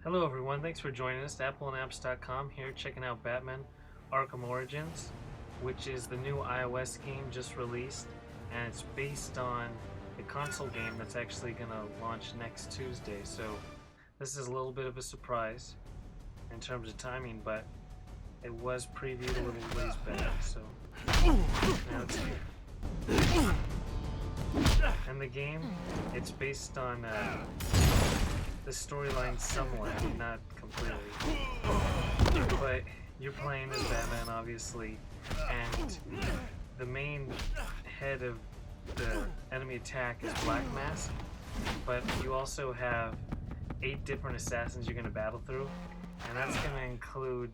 Hello everyone, thanks for joining us. AppleandApps.com here checking out Batman Arkham Origins, which is the new iOS game just released, and it's based on the console game that's actually going to launch next Tuesday. So this is a little bit of a surprise in terms of timing, but it was previewed a little ways back, so now it's here. And the game, it's based on the storyline somewhat, not completely. But you're playing as Batman, obviously, and the main head of the enemy attack is Black Mask, but you also have 8 different assassins you're going to battle through, and that's going to include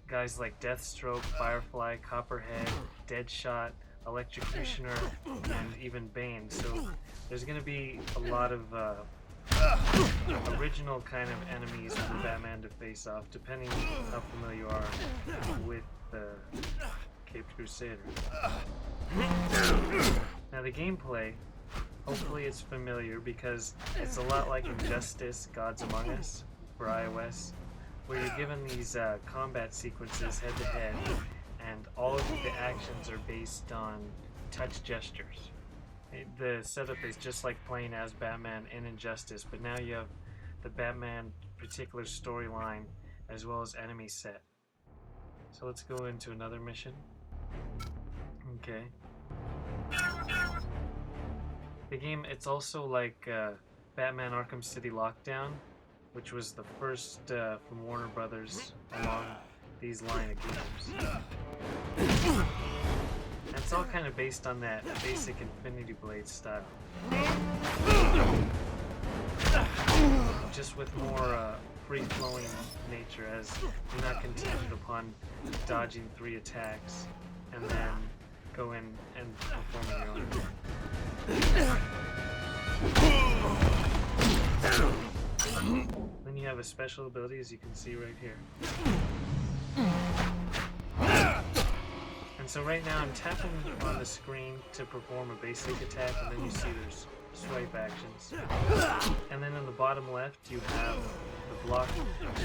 guys like Deathstroke, Firefly, Copperhead, Deadshot, Electrocutioner, and even Bane. So there's going to be a lot of original kind of enemies for Batman to face off, depending how familiar you are with the Caped Crusader. Now the gameplay, hopefully it's familiar because it's a lot like Injustice Gods Among Us for iOS, where you're given these combat sequences head to head, and all of the actions are based on touch gestures. The setup is just like playing as Batman in Injustice, but now you have the Batman particular storyline as well as enemy set. So let's go into another mission. Okay. The game, it's also like Batman Arkham City Lockdown, which was the first from Warner Brothers along these line of games. And it's all kind of based on that basic Infinity Blade style. Just with more free-flowing nature, as you're not contingent upon dodging 3 attacks and then go in and perform your own. Then you have a special ability, as you can see right here. And so right now I'm tapping on the screen to perform a basic attack, and then you see there's swipe actions. And then in the bottom left you have the block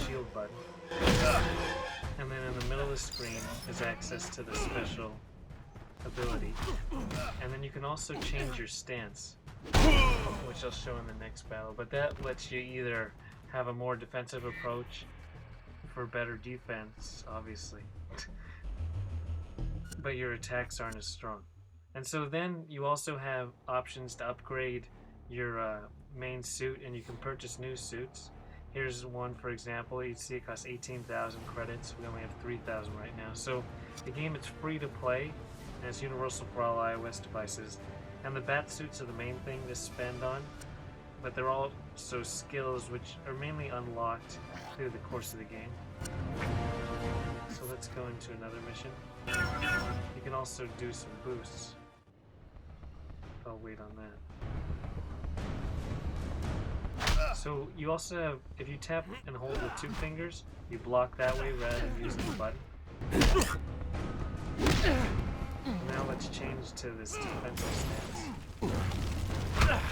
shield button. And then in the middle of the screen is access to the special ability. And then you can also change your stance, which I'll show in the next battle. But that lets you either have a more defensive approach for better defense, obviously. But your attacks aren't as strong. And so then you also have options to upgrade your main suit, and you can purchase new suits. Here's one, for example. You see it costs 18,000 credits. We only have 3,000 right now. So the game, it's free to play, and it's universal for all iOS devices. And the bat suits are the main thing to spend on, but they're also skills which are mainly unlocked through the course of the game. So let's go into another mission. You can also do some boosts. I'll wait on that. So you also have, if you tap and hold with 2 fingers, you block that way rather than using the button. Now let's change to this defensive stance.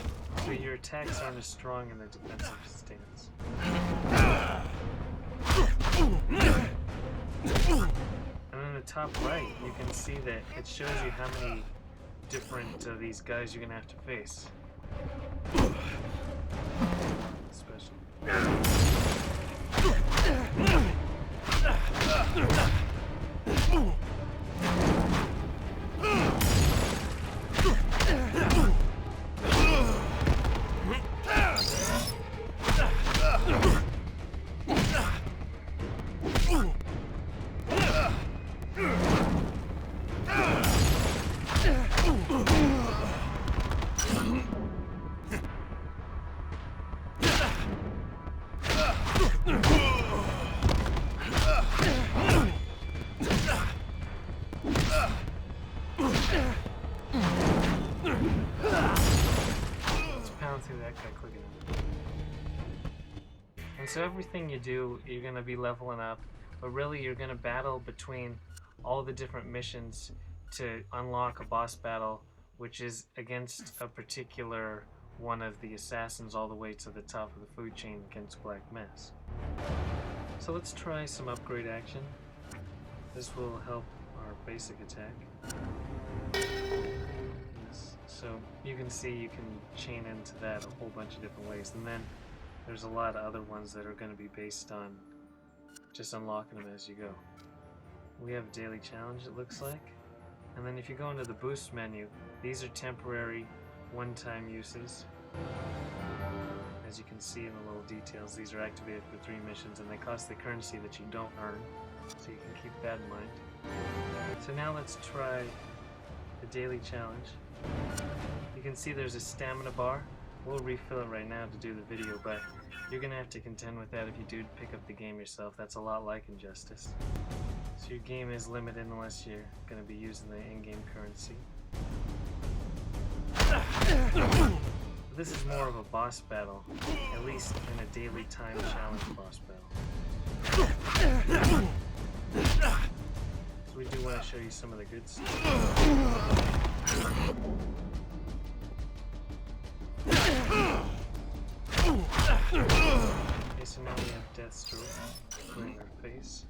So your attacks aren't as strong in the defensive stance. And in the top right, you can see that it shows you how many different these guys you're going to have to face. Special. Let's pound through that guy quick enough. And so everything you do, you're going to be leveling up, but really you're going to battle between all the different missions to unlock a boss battle, which is against a particular one of the assassins all the way to the top of the food chain against Black Mask. So let's try some upgrade action. This will help our basic attack. So you can see you can chain into that a whole bunch of different ways, and then there's a lot of other ones that are going to be based on just unlocking them as you go. We have a daily challenge, it looks like, and then if you go into the boost menu, these are temporary one-time uses. As you can see in the little details, these are activated for 3 missions and they cost the currency that you don't earn, so you can keep that in mind. So now let's try the daily challenge. You can see there's a stamina bar. We'll refill it right now to do the video, but you're going to have to contend with that if you do pick up the game yourself. That's a lot like Injustice. So your game is limited unless you're going to be using the in-game currency. This is more of a boss battle, at least in a daily time challenge boss battle. So we do want to show you some of the good stuff. Okay, so now we have Deathstroke right in our face.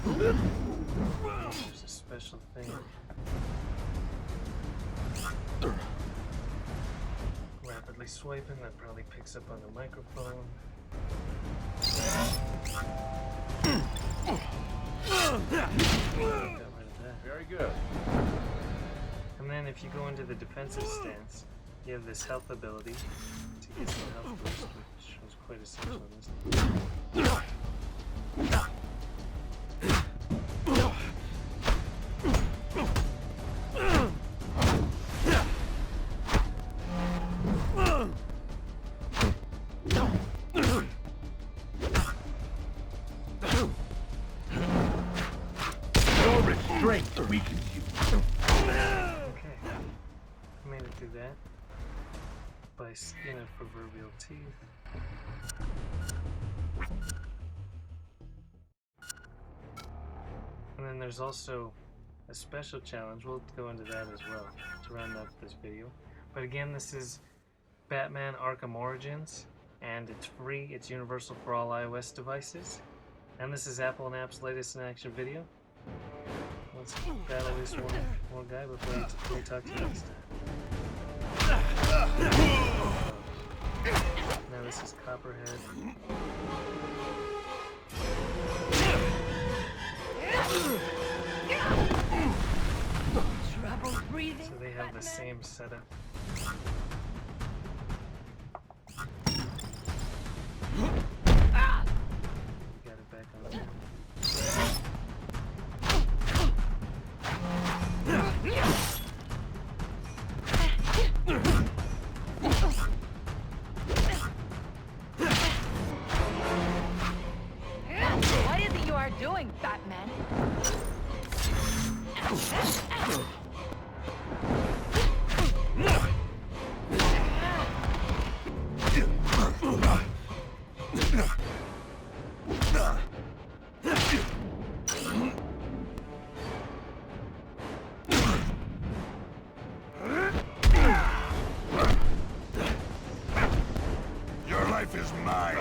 There's a special thing. Rapidly swiping, that probably picks up on the microphone. Got rid of that. Very good. And then if you go into the defensive stance, you have this health ability to get some health boost, which was quite essential in this. Your restraint weakens you. Okay, I made it through that by skin of proverbial teeth. And then there's also a special challenge. We'll go into that as well to round up this video. But again, this is Batman Arkham Origins, and it's free. It's universal for all iOS devices. And this is Apple and App's latest in-action video. Let's battle this one more guy before we talk to you next time. Now this is Copperhead. Trouble breathing? So they have the same setup. Got it back on there. What is it you are doing, Batman? Your life is mine.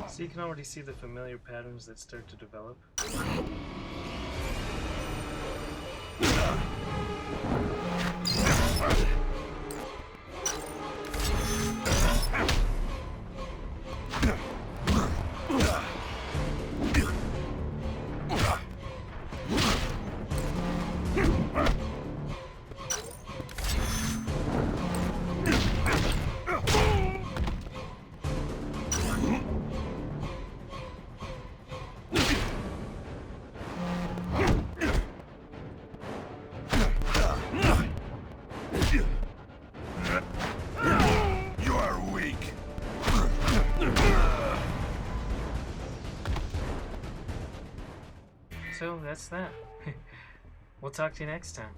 So you can already see the familiar patterns that start to develop. You are weak. So that's that. We'll talk to you next time.